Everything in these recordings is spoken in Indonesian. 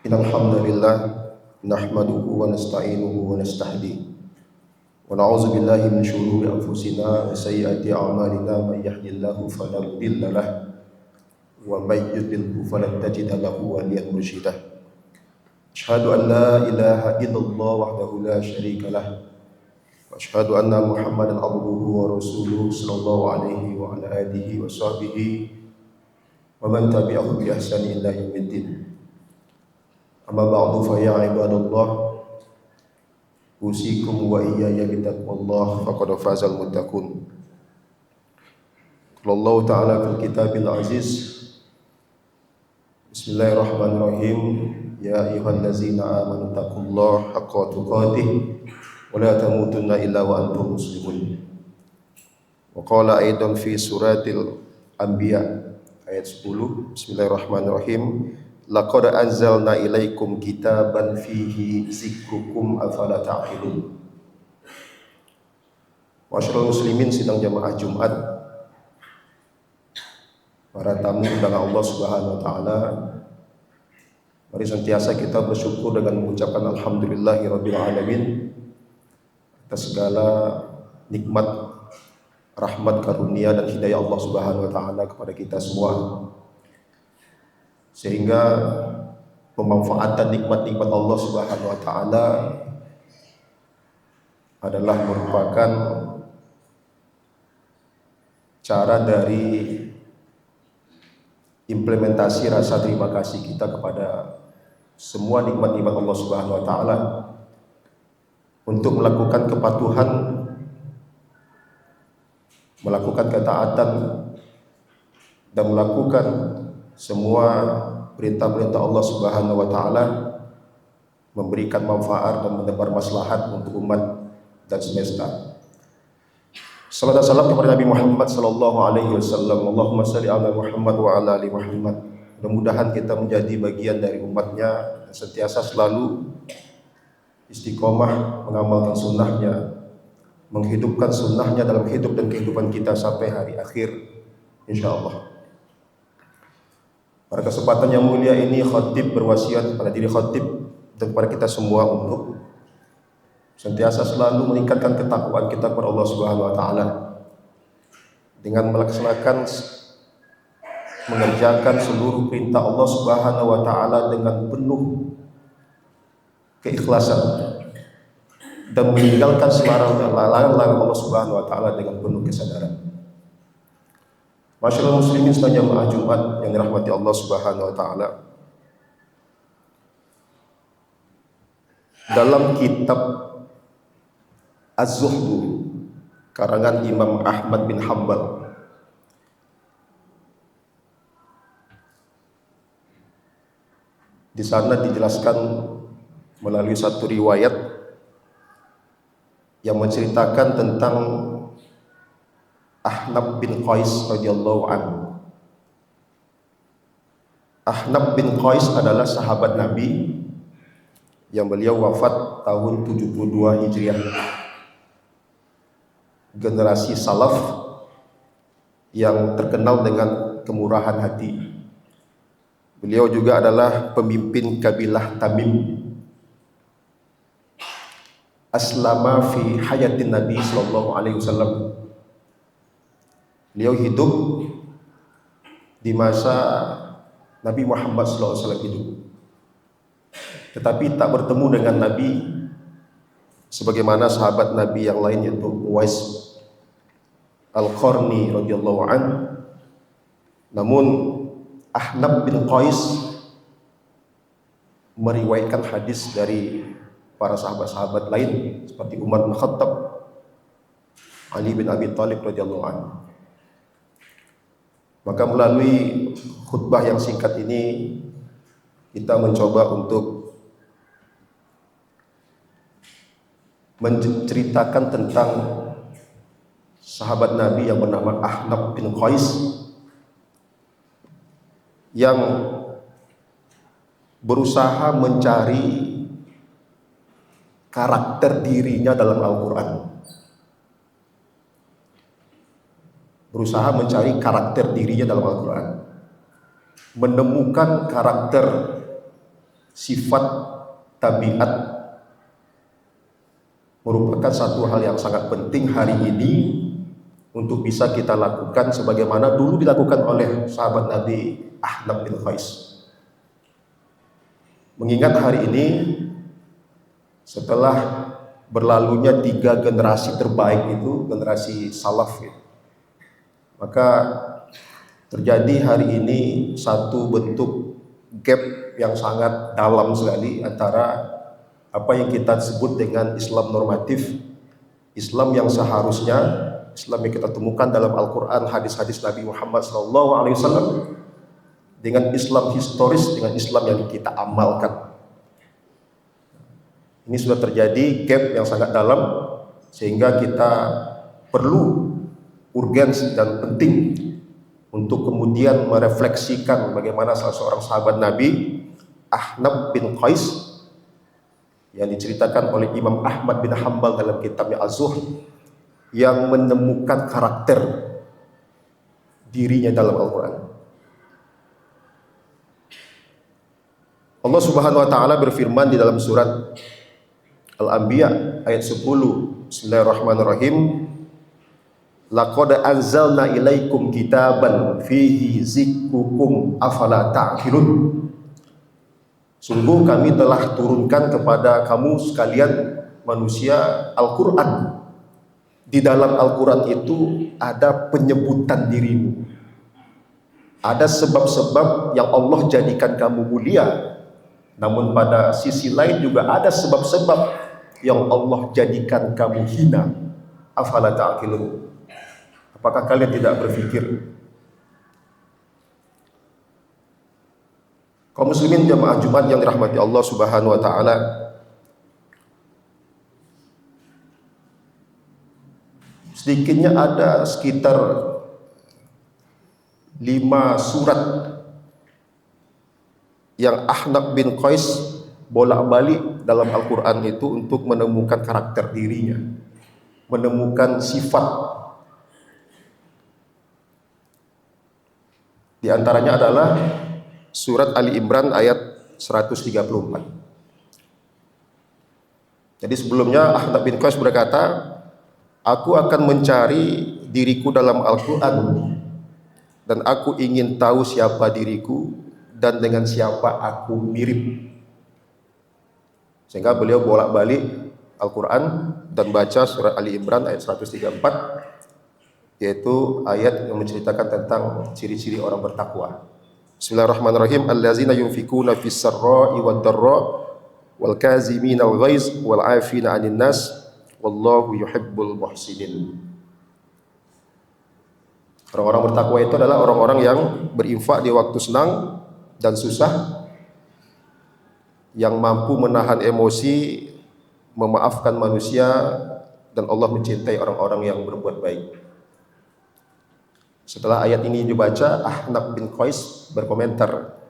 Innal hamdalillah nahmaduhu wa nasta'inuhu wa nastahdihi wa na'udzu billahi min shururi anfusina wa sayyiati a'malina may yahdihillahu fala mudilla lahu wa may yudlilhu falan tajida lahu waliyyan mursyida. Asyhadu an la ilaha illallah wahdahu la syarika lah wa asyhadu anna Muhammadan abduhu wa rasuluhu sallallahu alaihi wa ala alihi wa sahbihi wa man tabi'ahu bi ihsani ila yaumiddin. Amma ba'du fa ya ibadallah usikum wa iyaya bitaqwallah faqad fazal muttaqun. Qala Allah ta'ala fil kitabil aziz. Bismillahirrahmanirrahim. Ya ayyuhallazina amanu taqullaha haqqa tuqatih wa la tamutunna illa wa antum muslimun. Wa qala aidan fi suratil anbiya ayat 10. Bismillahirrahmanirrahim. Laqad anzalna ilaikum kitaban fihi zikrukum afala ta'qilun. Masyaallah muslimin sidang jamaah Jumat, para tamu undangan Allah Subhanahu wa taala, mari senantiasa kita bersyukur dengan mengucapkan alhamdulillahirabbil alamin atas segala nikmat, rahmat, karunia dan hidayah Allah Subhanahu wa taala kepada kita semua, sehingga pemanfaatan nikmat-nikmat Allah Subhanahu wa taala adalah merupakan cara dari implementasi rasa terima kasih kita kepada semua nikmat-nikmat Allah Subhanahu wa taala untuk melakukan kepatuhan, melakukan ketaatan dan melakukan semua perintah-perintah Allah Subhanahu wa taala, memberikan manfaat dan menebar maslahat untuk umat dan semesta. Salam dan salam kepada Nabi Muhammad sallallahu alaihi wasallam. Allahumma shalli ala Muhammad wa ala ali Muhammad. Mudah-mudahan kita menjadi bagian dari umatnya dan sentiasa selalu istiqomah mengamalkan sunnahnya, menghidupkan sunnahnya dalam hidup dan kehidupan kita sampai hari akhir insyaallah. Pada kesempatan yang mulia ini, khatib berwasiat pada diri khatib dan kepada kita semua untuk sentiasa selalu meningkatkan ketakwaan kita kepada Allah Subhanahu wa taala dengan melaksanakan, mengerjakan seluruh perintah Allah Subhanahu wa taala dengan penuh keikhlasan dan meninggalkan larangan-larangan Allah Subhanahu wa taala dengan penuh kesadaran. Masyaallah muslimin sekalian jamaah Jumat yang dirahmati Allah Subhanahu wa taala. Dalam kitab Az-Zuhdu karangan Imam Ahmad bin Hanbal, di sana dijelaskan melalui satu riwayat yang menceritakan tentang Ahnaf bin Qais radhiyallahu anhu. Ahnaf bin Qais adalah sahabat Nabi yang beliau wafat tahun 72 Hijriah. Generasi salaf yang terkenal dengan kemurahan hati. Beliau juga adalah pemimpin kabilah Tamim. Aslama fi hayatin Nabi sallallahu alaihi wasallam. Beliau hidup di masa Nabi Muhammad SAW hidup, tetapi tak bertemu dengan Nabi sebagaimana sahabat Nabi yang lain, yaitu Uwais Al-Qarni radhiyallahu an. Namun Ahnaf bin Qais meriwayatkan hadis dari para sahabat-sahabat lain seperti Umar bin Khattab, Ali bin Abi Thalib radhiyallahu anhu. Maka melalui khutbah yang singkat ini kita mencoba untuk menceritakan tentang sahabat Nabi yang bernama Ahnaf bin Qais yang berusaha mencari karakter dirinya dalam Al-Quran. Berusaha mencari karakter dirinya dalam Al-Quran, menemukan karakter sifat, tabiat merupakan satu hal yang sangat penting hari ini untuk bisa kita lakukan sebagaimana dulu dilakukan oleh sahabat Nabi Ahnaf bin Qais. Mengingat hari ini setelah berlalunya 3 generasi terbaik itu, generasi salaf gitu, maka terjadi hari ini satu bentuk gap yang sangat dalam sekali antara apa yang kita sebut dengan Islam normatif, Islam yang seharusnya, Islam yang kita temukan dalam Al-Quran, hadis-hadis Nabi Muhammad SAW, dengan Islam historis, dengan Islam yang kita amalkan. Ini sudah terjadi gap yang sangat dalam, sehingga kita perlu urgens dan penting untuk kemudian merefleksikan bagaimana salah seorang sahabat Nabi, Ahnaf bin Qais, yang diceritakan oleh Imam Ahmad bin Hanbal dalam kitabnya Az-Zuhd, yang menemukan karakter dirinya dalam Al-Quran. Allah Subhanahu wa taala berfirman di dalam surat Al-Anbiya ayat 10, Bismillahirrahmanirrahim. Laqad anzalna ilaikum kitaban fihi zikrukum afala ta'qilun. Sungguh kami telah turunkan kepada kamu sekalian manusia Al-Qur'an. Di dalam Al-Qur'an itu ada penyebutan dirimu. Ada sebab-sebab yang Allah jadikan kamu mulia. Namun pada sisi lain juga ada sebab-sebab yang Allah jadikan kamu hina. Afala ta'qilun. Apakah kalian tidak berpikir? Kaum muslimin jamaah Jumat yang dirahmati Allah Subhanahu wa taala, sedikitnya ada sekitar 5 surat yang Ahnaf bin Qais bolak-balik dalam Al-Quran itu untuk menemukan karakter dirinya, menemukan sifat. Di antaranya adalah surat Ali Imran ayat 134. Jadi sebelumnya Ahnaf bin Qais berkata, aku akan mencari diriku dalam Al-Quran dan aku ingin tahu siapa diriku dan dengan siapa aku mirip. Sehingga beliau bolak-balik Al-Quran dan baca surat Ali Imran ayat 134, yaitu ayat yang menceritakan tentang ciri-ciri orang bertakwa. Bismillahirrahmanirrahim. Allazina yunfikuna fis sarra'i wad dharra wal kazimina al ghaiz wal 'afina 'anil nas wallahu yuhibbul muhsinin. Orang-orang bertakwa itu adalah orang-orang yang berinfak di waktu senang dan susah, yang mampu menahan emosi, memaafkan manusia, dan Allah mencintai orang-orang yang berbuat baik. Setelah ayat ini dibaca, Ahnaf bin Qais berkomentar,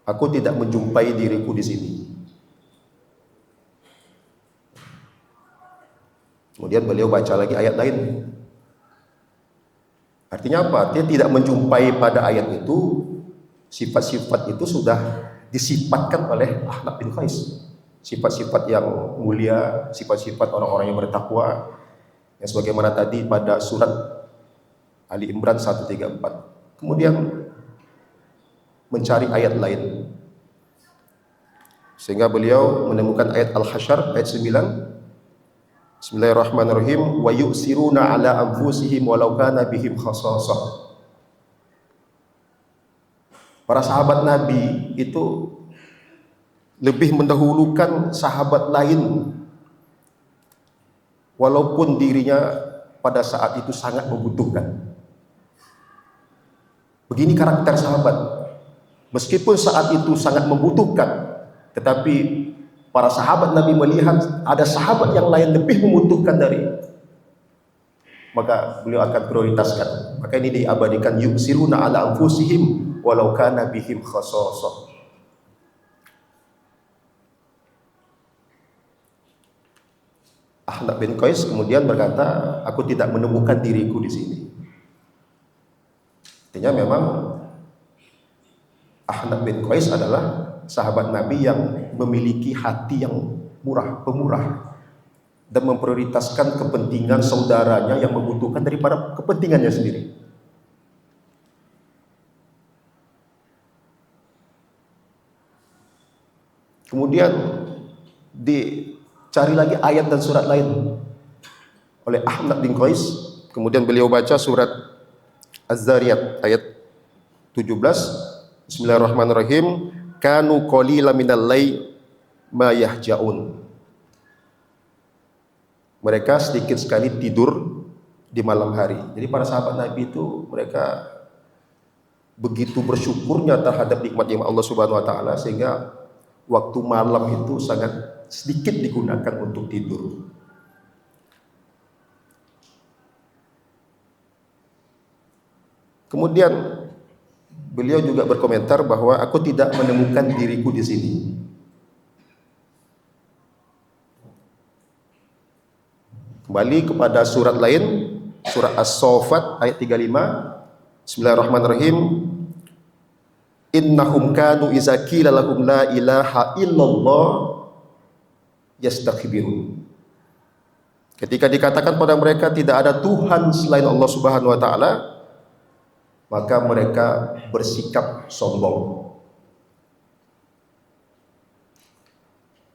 aku tidak menjumpai diriku di sini. Kemudian beliau baca lagi ayat lain. Artinya apa? Dia tidak menjumpai pada ayat itu sifat-sifat itu sudah disifatkan oleh Ahnaf bin Qais. Sifat-sifat yang mulia, sifat-sifat orang-orang yang bertakwa, yang sebagaimana tadi pada surat Ali Imran 134. Kemudian mencari ayat lain, sehingga beliau menemukan ayat Al-Hasyr ayat 9. Bismillahirrahmanirrahim. Wa yu'siruna ala anfusihim walau kana bihim khasasah. Para sahabat Nabi itu lebih mendahulukan sahabat lain walaupun dirinya pada saat itu sangat membutuhkan. Begini karakter sahabat. Meskipun saat itu sangat membutuhkan, tetapi para sahabat Nabi melihat ada sahabat yang lain lebih membutuhkan dari, maka beliau akan prioritaskan. Maka ini diabadikan, yusiruna ala anfusihim walau kana bihim khasasah. Ahnaf bin Qais kemudian berkata, aku tidak menemukan diriku di sini. Artinya memang Ahnaf bin Qais adalah sahabat Nabi yang memiliki hati yang murah, pemurah, dan memprioritaskan kepentingan saudaranya yang membutuhkan daripada kepentingannya sendiri. Kemudian dicari lagi ayat dan surat lain oleh Ahnaf bin Qais. Kemudian beliau baca surat Az-Zariyat ayat 17. Bismillahirrahmanirrahim. Kanu qalilan minal lail ma yahjaun. Mereka sedikit sekali tidur di malam hari. Jadi para sahabat Nabi itu mereka begitu bersyukurnya terhadap nikmat-nikmat Allah Subhanahu wa taala sehingga waktu malam itu sangat sedikit digunakan untuk tidur. Kemudian beliau juga berkomentar bahwa aku tidak menemukan diriku di sini. Kembali kepada surat lain, surat As-Saffat ayat 35. Bismillahirrahmanirrahim. Innahum kanu iza qila lahum la ilaha illallah yastakbirun. Ketika dikatakan pada mereka tidak ada Tuhan selain Allah Subhanahu wa taala, maka mereka bersikap sombong.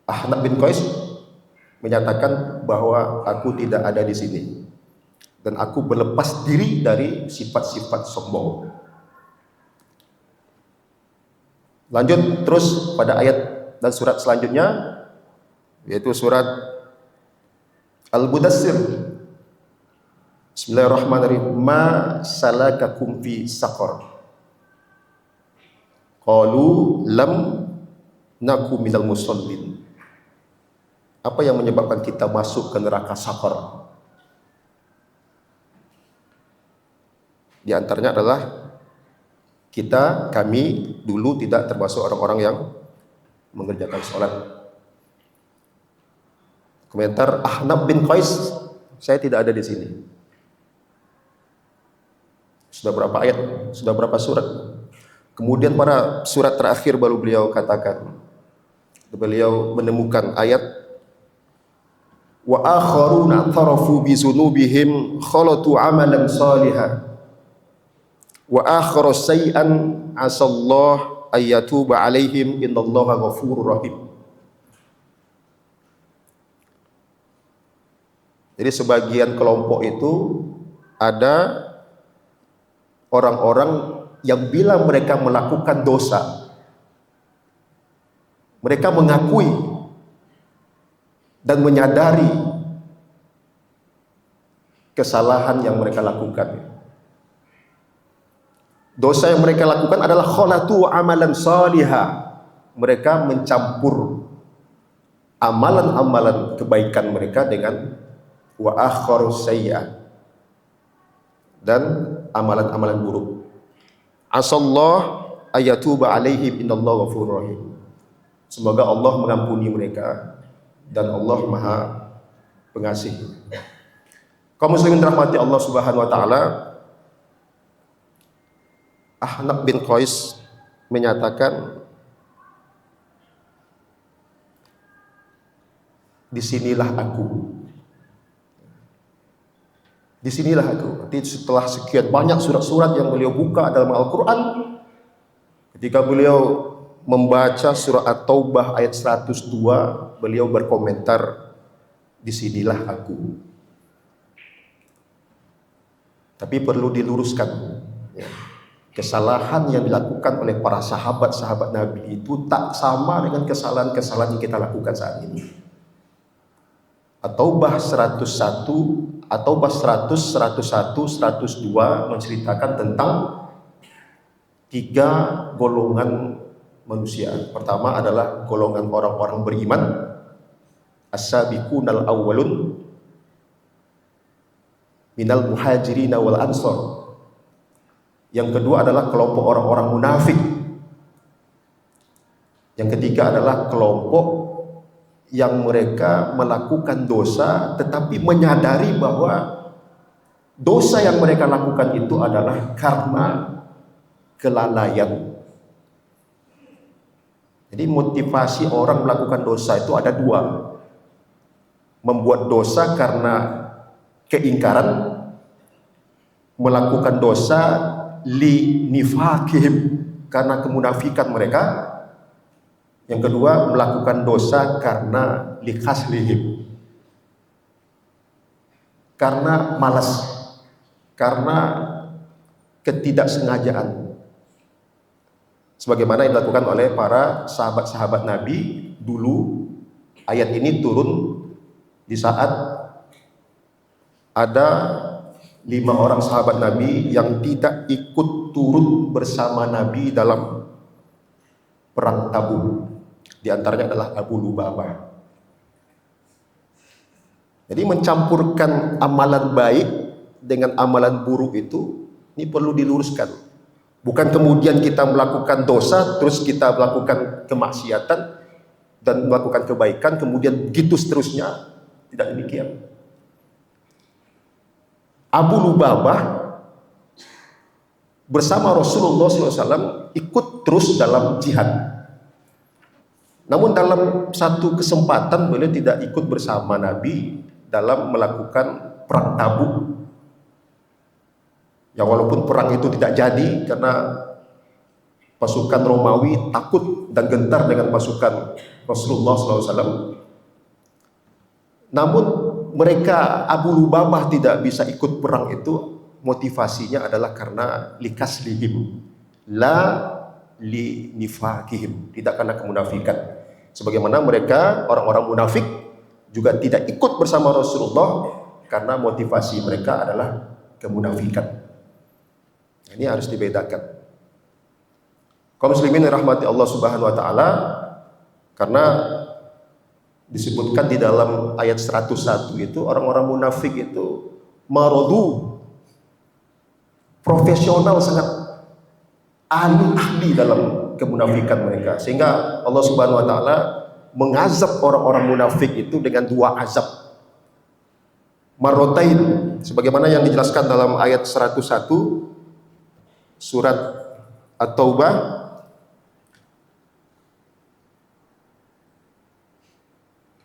Ahnaf bin Qais menyatakan bahwa aku tidak ada di sini dan aku berlepas diri dari sifat-sifat sombong. Lanjut terus pada ayat dan surat selanjutnya, yaitu surat Al-Mudassir. Bismillahirrahmanirrahim. Ma salakakum fi saqar? Qalu lam naku minal musallin. Apa yang menyebabkan kita masuk ke neraka Saqar? Di antaranya adalah kami dulu tidak termasuk orang-orang yang mengerjakan sholat. Komentar Ahnaf bin Qais, saya tidak ada di sini. Sudah berapa ayat? Sudah berapa surat? Kemudian pada surat terakhir baru beliau katakan, beliau menemukan ayat wa akharuna tarafu bi zunubihim khalatu amalan salihan wa akharu sayyan asallahu ayyatuba alaihim innallaha ghafurur rahim. Jadi sebagian kelompok itu ada orang-orang yang bila mereka melakukan dosa, mereka mengakui dan menyadari kesalahan yang mereka lakukan. Dosa yang mereka lakukan adalah khalatu amalan salihah. Mereka mencampur amalan-amalan kebaikan mereka dengan wa akharu sayyi'ah dan amalan-amalan buruk. Asallahu ayatuba alaihim innallaha ghafurur rahim. Semoga Allah mengampuni mereka dan Allah Maha Pengasih. Kaum muslimin rahmati Allah Subhanahu wa taala, Ahnaf bin Qais menyatakan, disinilah aku. Disinilah aku. Nanti setelah sekian banyak surat-surat yang beliau buka dalam Al-Quran, ketika beliau membaca surah At-Taubah ayat 102, beliau berkomentar, disinilah aku. Tapi perlu diluruskan, ya, kesalahan yang dilakukan oleh para sahabat-sahabat Nabi itu tak sama dengan kesalahan-kesalahan yang kita lakukan saat ini. At-Taubah 101, At-Taubah 100, 101, 102 menceritakan tentang 3 golongan manusia. Pertama adalah golongan orang-orang beriman, as-sabiqunal awwalun minal muhajirin wal ansor. Yang kedua adalah kelompok orang-orang munafik. Yang ketiga adalah kelompok yang mereka melakukan dosa tetapi menyadari bahwa dosa yang mereka lakukan itu adalah karena kelalaian. Jadi motivasi orang melakukan dosa itu ada dua. Membuat dosa karena keingkaran, melakukan dosa li nifakihim, karena kemunafikan mereka. Yang kedua, melakukan dosa karena likaslihim, karena malas, karena ketidaksengajaan. Sebagaimana yang dilakukan oleh para sahabat-sahabat Nabi dulu. Ayat ini turun di saat ada 5 orang sahabat Nabi yang tidak ikut turun bersama Nabi dalam perang Tabuk. Di antaranya adalah Abu Lubabah. Jadi mencampurkan amalan baik dengan amalan buruk itu, ini perlu diluruskan. Bukan kemudian kita melakukan dosa, terus kita melakukan kemaksiatan dan melakukan kebaikan, kemudian begitu seterusnya. Tidak demikian. Abu Lubabah bersama Rasulullah SAW ikut terus dalam jihad. Namun dalam satu kesempatan beliau tidak ikut bersama Nabi dalam melakukan perang Tabuk. Ya, walaupun perang itu tidak jadi karena pasukan Romawi takut dan gentar dengan pasukan Rasulullah SAW. Namun mereka, Abu Lubabah tidak bisa ikut perang itu, motivasinya adalah karena likaslihim, la li nifakihim, tidak karena kemunafikan. Sebagaimana mereka, orang-orang munafik juga tidak ikut bersama Rasulullah karena motivasi mereka adalah kemunafikan. Ini harus dibedakan. Kaum muslimin rahmati Allah Subhanahu wa taala, karena disebutkan di dalam ayat 101 itu orang-orang munafik itu marodu, profesional, sangat ahli dalam kemunafikan mereka, sehingga Allah Subhanahu wa taala mengazab orang-orang munafik itu dengan 2 azab. Marrotain, sebagaimana yang dijelaskan dalam ayat 101 surat At-Taubah,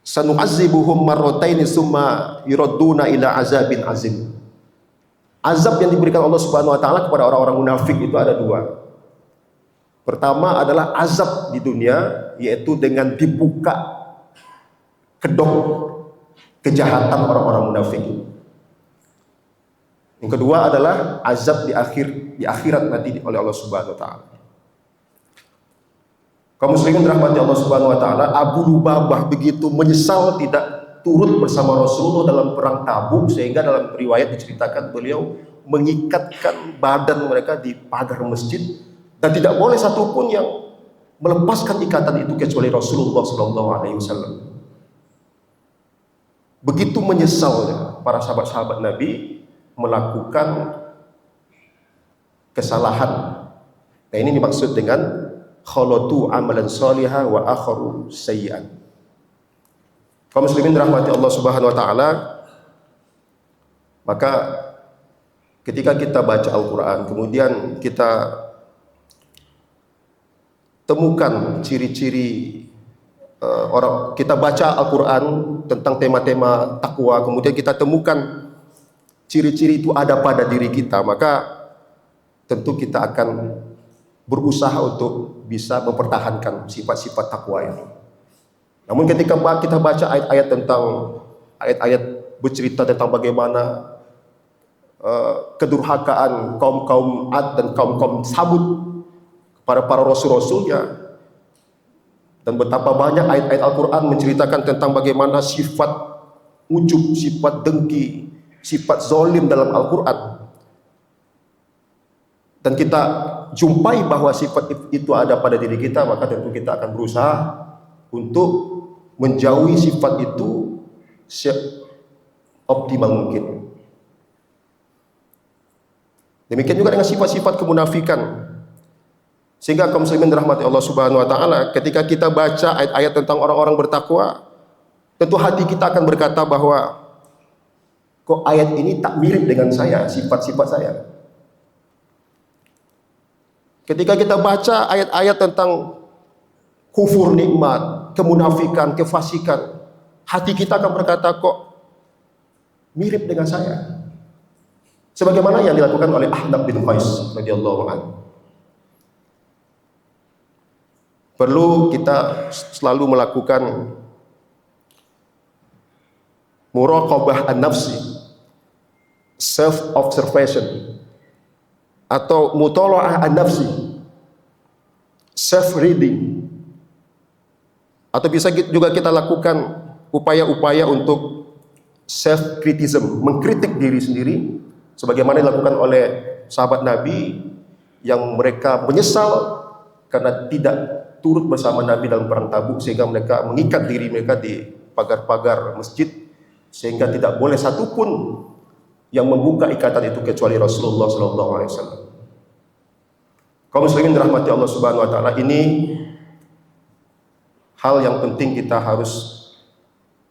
sanu'azibuhum marrotaini summa yuradduna ila azabin azim. Azab yang diberikan Allah Subhanahu wa taala kepada orang-orang munafik itu ada 2. Pertama adalah azab di dunia, yaitu dengan dibuka kedok kejahatan orang-orang munafik. Yang kedua adalah azab di akhirat nanti oleh Allah Subhanahu wa taala. Kaum muslimin rahmati Allah Subhanahu wa taala, Abu Lubabah begitu menyesal tidak turut bersama Rasulullah dalam perang Tabuk, sehingga dalam riwayat diceritakan beliau mengikatkan badan mereka di pagar masjid, dan tidak boleh satupun yang melepaskan ikatan itu kecuali Rasulullah SAW. Begitu menyesalnya para sahabat-sahabat Nabi melakukan kesalahan. Nah, ini dimaksud dengan khalatu amalan salihah wa akharu sayyi'an. Kaum muslimin rahmati Allah Subhanahu wa taala, maka ketika kita baca Al-Qur'an, kemudian kita temukan ciri-ciri orang, kita baca Al-Qur'an tentang tema-tema takwa, kemudian kita temukan ciri-ciri itu ada pada diri kita, maka tentu kita akan berusaha untuk bisa mempertahankan sifat-sifat takwa ini. Namun ketika kita baca ayat-ayat tentang ayat-ayat bercerita tentang bagaimana kedurhakaan kaum-kaum Ad dan kaum-kaum Samud kepada para rasul-rasulnya, dan betapa banyak ayat-ayat Al-Quran menceritakan tentang bagaimana sifat ujub, sifat dengki, sifat zalim dalam Al-Quran, dan kita jumpai bahwa sifat itu ada pada diri kita, maka tentu kita akan berusaha untuk menjauhi sifat itu seoptimal mungkin. Demikian juga dengan sifat-sifat kemunafikan. Sehingga kaum muslimin rahmati Allah Subhanahu wa taala, ketika kita baca ayat-ayat tentang orang-orang bertakwa, tentu hati kita akan berkata bahwa kok ayat ini tak mirip dengan saya, sifat-sifat saya. Ketika kita baca ayat-ayat tentang kufur nikmat, kemunafikan, kefasikan, hati kita akan berkata, kok mirip dengan saya. Sebagaimana yang dilakukan oleh Ahnaf bin Qais radhiyallahu anhu. Perlu kita selalu melakukan muraqabah an-nafsi, self observation, atau mutola'ah an-nafsi, self reading, atau bisa juga kita lakukan upaya-upaya untuk self criticism, mengkritik diri sendiri, sebagaimana dilakukan oleh sahabat Nabi yang mereka menyesal karena tidak turut bersama Nabi dalam perang Tabuk, sehingga mereka mengikat diri mereka di pagar-pagar masjid, sehingga tidak boleh satupun yang membuka ikatan itu kecuali Rasulullah SAW. Kaum muslimin dirahmati Allah Subhanahu wa taala, ini hal yang penting kita harus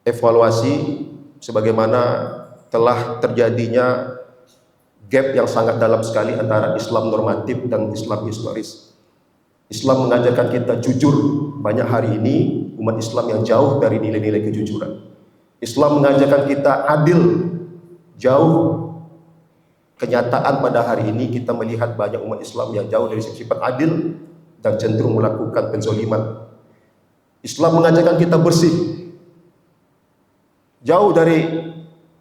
evaluasi, sebagaimana telah terjadinya gap yang sangat dalam sekali antara Islam normatif dan Islam historis. Islam mengajarkan kita jujur, banyak hari ini umat Islam yang jauh dari nilai-nilai kejujuran. Islam mengajarkan kita adil, jauh. Kenyataan pada hari ini kita melihat banyak umat Islam yang jauh dari sifat adil dan cenderung melakukan penzoliman. Islam mengajarkan kita bersih, jauh dari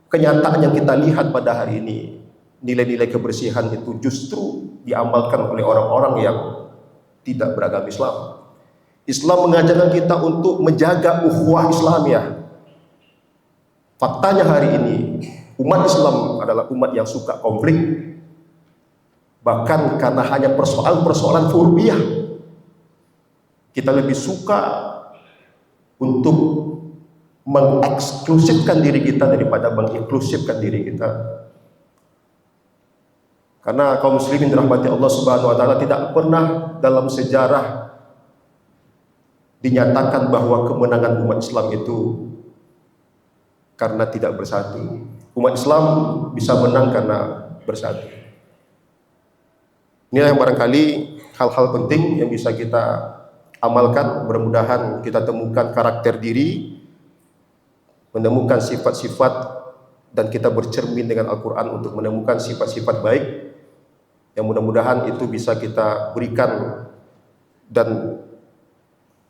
kenyataan yang kita lihat pada hari ini. Nilai-nilai kebersihan itu justru diamalkan oleh orang-orang yang tidak beragama Islam. Islam mengajarkan kita untuk menjaga ukhuwah Islamiyah. Faktanya hari ini umat Islam adalah umat yang suka konflik, bahkan karena hanya persoalan-persoalan furbiah. Kita lebih suka untuk mengeksklusifkan diri kita daripada menginklusifkan diri kita. Karena kaum muslimin dirahmati Allah Subhanahu wa taala, tidak pernah dalam sejarah dinyatakan bahwa kemenangan umat Islam itu karena tidak bersatu. Umat Islam bisa menang karena bersatu. Inilah yang barangkali hal-hal penting yang bisa kita amalkan. Mudah-mudahan kita temukan karakter diri, menemukan sifat-sifat, dan kita bercermin dengan Al-Quran untuk menemukan sifat-sifat baik yang mudah-mudahan itu bisa kita berikan dan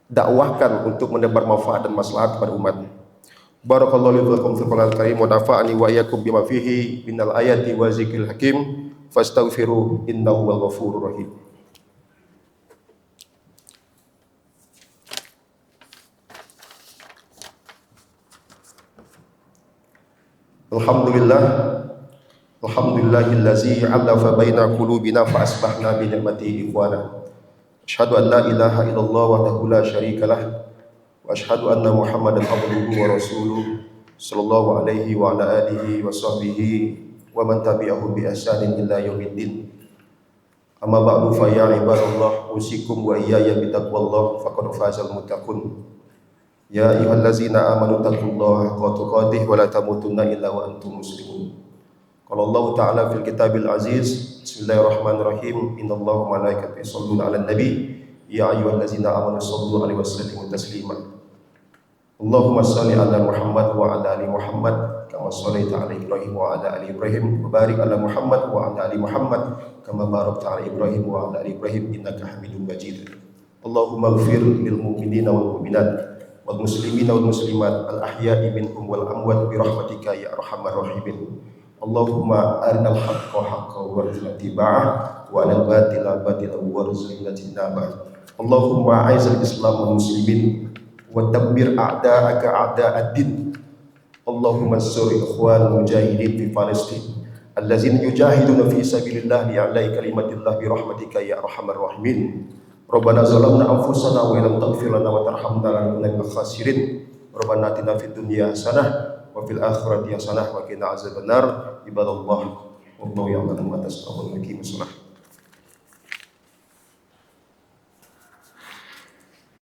dakwahkan untuk menebar manfaat dan maslahat kepada umat. Barakallahu li wa lakum fil Qur'anil Karim wa nafa'ani wa iyyakum bima fihi minal ayati wa zikril hakim fastaghfiru innahu wal ghafurur rahim. Alhamdulillahillazi 'alafa baina qulubina fa asbahna bi ni'matihi ikhwana. Asyhadu an la ilaha illallah wahdahu la syarikalah wa asyhadu anna Muhammadan abduhu wa rasuluh sallallahu alaihi wa ala alihi wa sahbihi wa man tabi'ahum bi ihsanin ila yaumiddin. Amma ba'du fa ya ibadallah, usikum wa iyaya bi taqwallah faqad fazal muttaqun. Ya ayyuhallazina amanu taqullaha haqqa tuqatih wa la tamutunna illa wa antum muslimun. Qala Allah Ta'ala fil kitabil aziz, bismillahirrahmanirrahim, innallaha wa malaikatahu yusholluna 'alan nabi ya ayyuhallazina amanu shollu 'alaihi wa sallimu taslima. Allahumma shalli 'ala Muhammad wa 'ala ali Muhammad kama shallaita 'ala Ibrahim wa 'ala ali Ibrahim wa barik 'ala Muhammad wa 'ala ali Muhammad kama barakta 'ala Ibrahim wa 'ala ali Ibrahim innaka Hamidum Majid. Allahumma ighfir lil mu'minina wal mu'minat wal muslimina wal muslimat al ahya'i minhum wal amwat bi rahmatika ya arhamar rahimin. Allahumma arinal haqqa haqqan warzuqna ittiba'ah wa arinal batila batilan warzuqna ijtinabah. Allahumma a'izzal islam wal muslimin wa dabbir a'da'aka a'da'ad-din. Allahumma ansur ikhwanal mujahidin fi Palestin allazina yujahiduna fi sabilillah li'ala'i kalimatillah bi rahmatika ya arhamar rahimin. Rabbana zalamna anfusana wa illam taghfir lana wa tarhamna lanakunanna minal khasirin. Rabbana atina fid dunya hasanah wa fil akhirati hasanah wa qina azabannar. Ibadallah, wallahu ya'lamu ma tasna'un.